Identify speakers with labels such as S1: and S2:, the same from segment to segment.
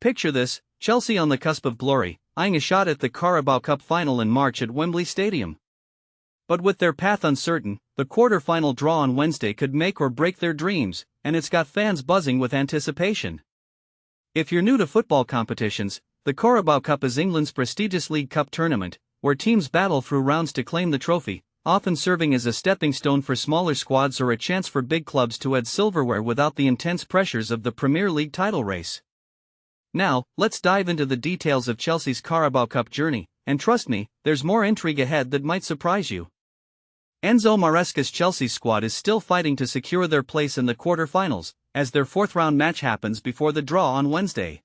S1: Picture this: Chelsea on the cusp of glory, eyeing a shot at the Carabao Cup final in March at Wembley Stadium. But with their path uncertain, the quarter-final draw on Wednesday could make or break their dreams, and it's got fans buzzing with anticipation. If you're new to football competitions, the Carabao Cup is England's prestigious League Cup tournament, where teams battle through rounds to claim the trophy, often serving as a stepping stone for smaller squads or a chance for big clubs to add silverware without the intense pressures of the Premier League title race. Now, let's dive into the details of Chelsea's Carabao Cup journey, and trust me, there's more intrigue ahead that might surprise you. Enzo Maresca's Chelsea squad is still fighting to secure their place in the quarter-finals, as their fourth-round match happens before the draw on Wednesday.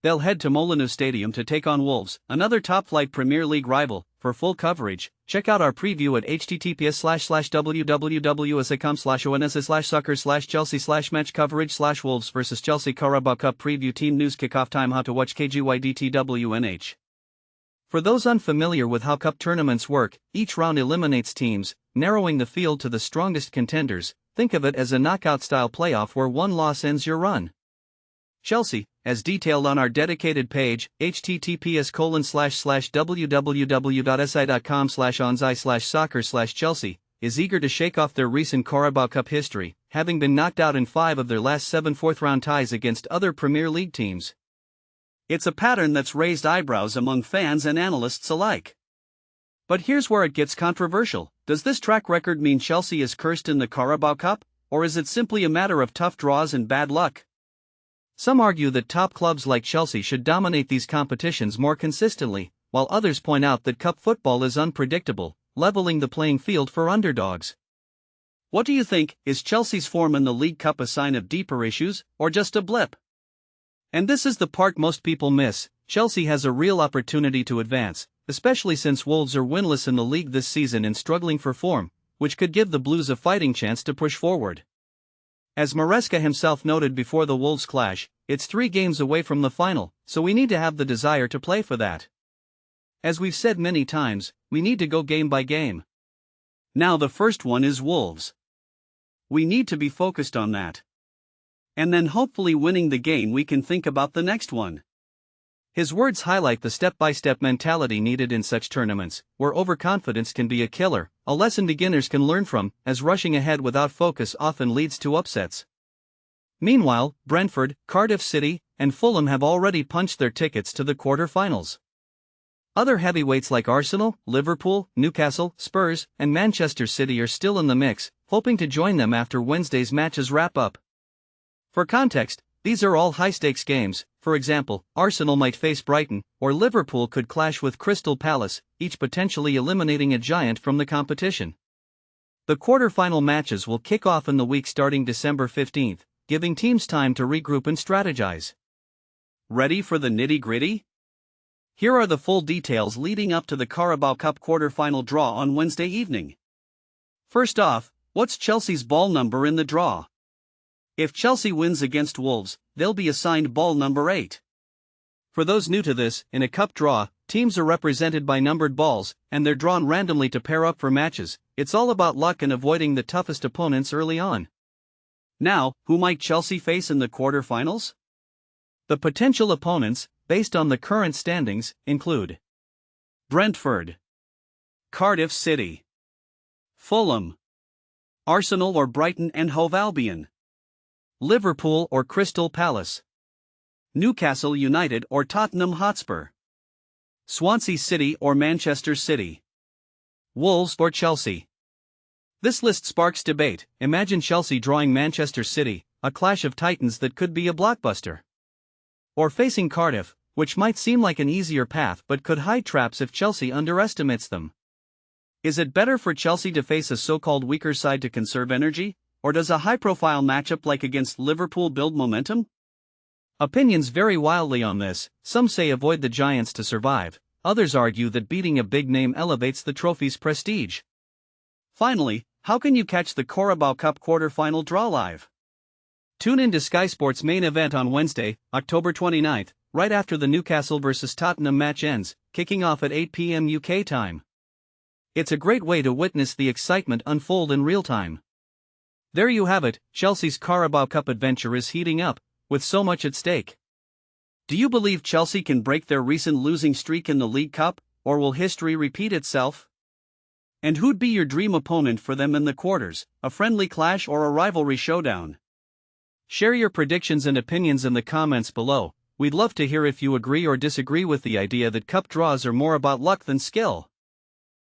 S1: They'll head to Molineux Stadium to take on Wolves, another top-flight Premier League rival. For full coverage, check out our preview at https://www.ons/soccer/Chelsea/match coverage/Wolves vs Chelsea Carabao Cup preview team news kickoff time how to watch KGYDTWNH. For those unfamiliar with how cup tournaments work, each round eliminates teams, narrowing the field to the strongest contenders. Think of it as a knockout-style playoff where one loss ends your run. Chelsea, as detailed on our dedicated page, https://www.si.com/onsi/soccer/Chelsea, is eager to shake off their recent Carabao Cup history, having been knocked out in 5 of their last 7 fourth-round ties against other Premier League teams. It's a pattern that's raised eyebrows among fans and analysts alike. But here's where it gets controversial. Does this track record mean Chelsea is cursed in the Carabao Cup, or is it simply a matter of tough draws and bad luck? Some argue that top clubs like Chelsea should dominate these competitions more consistently, while others point out that cup football is unpredictable, leveling the playing field for underdogs. What do you think? Is Chelsea's form in the League Cup a sign of deeper issues, or just a blip? And this is the part most people miss: Chelsea has a real opportunity to advance, especially since Wolves are winless in the league this season and struggling for form, which could give the Blues a fighting chance to push forward. As Maresca himself noted before the Wolves clash, it's 3 games away from the final, so we need to have the desire to play for that. As we've said many times, we need to go game by game. Now the first one is Wolves. We need to be focused on that. And then hopefully winning the game we can think about the next one. His words highlight the step-by-step mentality needed in such tournaments, where overconfidence can be a killer, a lesson beginners can learn from, as rushing ahead without focus often leads to upsets. Meanwhile, Brentford, Cardiff City, and Fulham have already punched their tickets to the quarter-finals. Other heavyweights like Arsenal, Liverpool, Newcastle, Spurs, and Manchester City are still in the mix, hoping to join them after Wednesday's matches wrap up. For context, these are all high-stakes games. For example, Arsenal might face Brighton, or Liverpool could clash with Crystal Palace, each potentially eliminating a giant from the competition. The quarter-final matches will kick off in the week starting December 15th, giving teams time to regroup and strategize. Ready for the nitty-gritty? Here are the full details leading up to the Carabao Cup quarter-final draw on Wednesday evening. First off, what's Chelsea's ball number in the draw? If Chelsea wins against Wolves, they'll be assigned ball number 8. For those new to this, in a cup draw, teams are represented by numbered balls, and they're drawn randomly to pair up for matches. It's all about luck and avoiding the toughest opponents early on. Now, who might Chelsea face in the quarter-finals? The potential opponents, based on the current standings, include Brentford, Cardiff City, Fulham, Arsenal or Brighton and Hove Albion, Liverpool or Crystal Palace, Newcastle United or Tottenham Hotspur, Swansea City or Manchester City, Wolves or Chelsea. This list sparks debate. Imagine Chelsea drawing Manchester City, a clash of titans that could be a blockbuster. Or facing Cardiff, which might seem like an easier path but could hide traps if Chelsea underestimates them. Is it better for Chelsea to face a so-called weaker side to conserve energy, or does a high-profile matchup like against Liverpool build momentum? Opinions vary wildly on this. Some say avoid the giants to survive, others argue that beating a big name elevates the trophy's prestige. Finally, how can you catch the Carabao Cup quarter-final draw live? Tune in to Sky Sports' main event on Wednesday, October 29th, right after the Newcastle vs Tottenham match ends, kicking off at 8 p.m. UK time. It's a great way to witness the excitement unfold in real time. There you have it, Chelsea's Carabao Cup adventure is heating up, with so much at stake. Do you believe Chelsea can break their recent losing streak in the League Cup, or will history repeat itself? And who'd be your dream opponent for them in the quarters, a friendly clash or a rivalry showdown? Share your predictions and opinions in the comments below. We'd love to hear if you agree or disagree with the idea that cup draws are more about luck than skill.